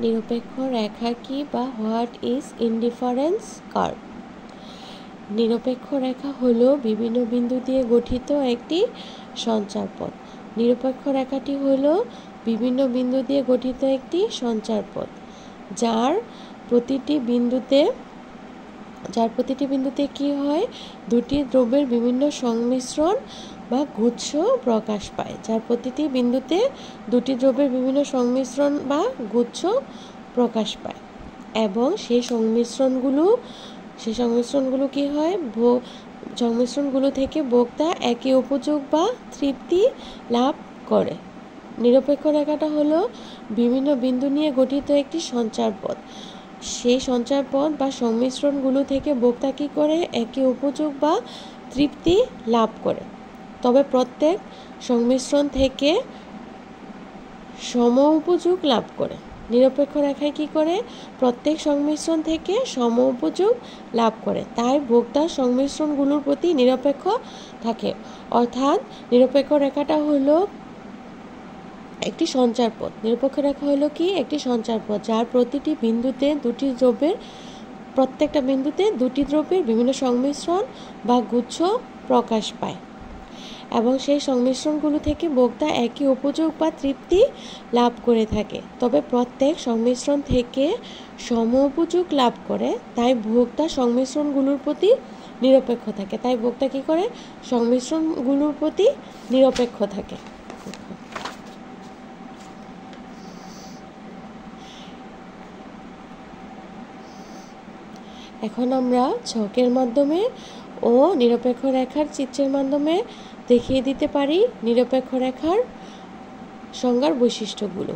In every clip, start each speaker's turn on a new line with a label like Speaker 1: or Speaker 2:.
Speaker 1: নিরপেক্ষ রেখা কি বা হোয়াট ইজ ইনডিফারেন্স কার্ভ? নিরপেক্ষ রেখা হলো বিভিন্ন বিন্দু দিয়ে গঠিত একটি সঞ্চারপথ। নিরপেক্ষ রেখাটি হলো বিভিন্ন বিন্দু দিয়ে গঠিত একটি সঞ্চারপথ যার প্রতিটি বিন্দুতে কি হয়, দুটি দ্রব্যের বিভিন্ন সংমিশ্রণ বা গুচ্ছ প্রকাশ পায়। যার প্রতিটি বিন্দুতে দুটি দ্রব্যের বিভিন্ন সংমিশ্রণ বা গুচ্ছ প্রকাশ পায় এবং সেই সংমিশ্রণগুলো কি হয়, সংমিশ্রণগুলো থেকে বক্তা একই উপযোগ বা তৃপ্তি লাভ করে। নিরপেক্ষ রেখাটা হলো বিভিন্ন বিন্দু নিয়ে গঠিত একটি সঞ্চারপথ। সেই সঞ্চারপথ বা সংমিশ্রণগুলো থেকে বক্তা কি করে, একই উপযোগ বা তৃপ্তি লাভ করে। তবে প্রত্যেক সংমিশ্রণ থেকে সম উপযোগ লাভ করে। নিরপেক্ষ রেখায় কি করে, প্রত্যেক সংমিশ্রণ থেকে সম উপযোগ লাভ করে, তাই বক্তা সংমিশ্রণগুলোর প্রতি নিরপেক্ষ থাকে। অর্থাৎ নিরপেক্ষ রেখাটা হলো একটি সঞ্চারপথ। নিরপেক্ষ রেখা হলো কি, একটি সঞ্চারপথ যার প্রত্যেকটা বিন্দুতে দুটি দ্রব্যের বিভিন্ন সংমিশ্রণ বা গুচ্ছ প্রকাশ পায় এবং সেই সংমিশ্রণগুলো থেকে বক্তা একই উপযোগ বা তৃপ্তি লাভ করে থাকে। তবে প্রত্যেক সংমিশ্রণ থেকে সম উপযোগ লাভ করে, তাই ভোক্তা সংমিশ্রণগুলোর প্রতি নিরপেক্ষ থাকে। তাই ভোক্তা কি করে, সংমিশ্রণগুলোর প্রতি নিরপেক্ষ থাকে। এখন আমরা ছকের মাধ্যমে ও নিরপেক্ষ রেখার চিত্রের মাধ্যমে দেখিয়ে দিতে পারি নিরপেক্ষ রেখার সংজ্ঞার বৈশিষ্ট্যগুলো।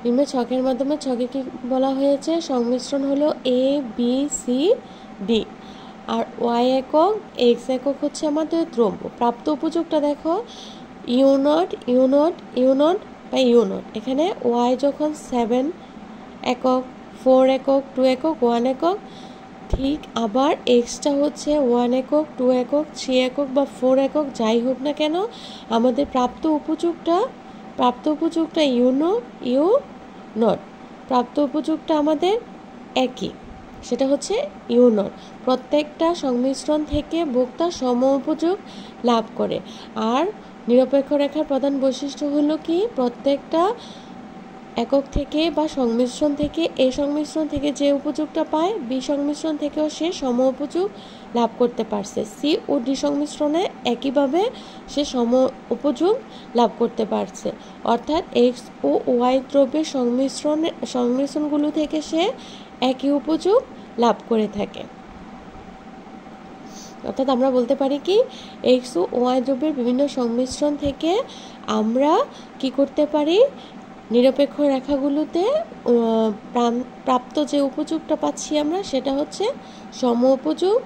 Speaker 1: নিম্নে ছকের মাধ্যমে ছকে কি বলা হয়েছে, সংমিশ্রণ হলো A B C D, R Y একক এক্স একক হচ্ছে আমাদের দ্রব্য। প্রাপ্ত উপযোগটা দেখো, ইউ নট বা ইউ নট। এখানে ওয়াই যখন 7 একক, 4 একক, 2 একক, 1 একক, ঠিক আবার এক্সটা হচ্ছে 1 একক, 2 একক, 3 একক বা 4 একক, যাই হোক না কেন আমাদের প্রাপ্ত উপযোগটা ইউ নট। প্রাপ্ত উপযোগটা আমাদের একই, সেটা হচ্ছে ইউ নট। প্রত্যেকটা সংমিশ্রণ থেকে বক্তা সম উপযোগ লাভ করে। আর নিরপেক্ষ রেখার প্রধান বৈশিষ্ট্য হলো কি, প্রত্যেকটা একক থেকে বা সংমিশ্রণ থেকে এ সংমিশ্রণ থেকে যে উপযোগটা পায়, বি সংমিশ্রণ থেকেও সে সম উপযোগ লাভ করতে পারছে। সি ও ডি সংমিশ্রণে একইভাবে সে সম উপযোগ লাভ করতে পারছে। অর্থাৎ এক্স ও ওয়াই দ্রব্যের সংমিশ্রণগুলো থেকে সে একই উপযোগ লাভ করে থাকে। অর্থাৎ আমরা বলতে পারি কি, এক্স ও ওয়াই দ্রব্যের বিভিন্ন সংমিশ্রণ থেকে আমরা কি করতে পারি, নিরপেক্ষ রেখাগুলোতে প্রাপ্ত যে উপযোগটা পাচ্ছি আমরা, সেটা হচ্ছে সম উপযোগ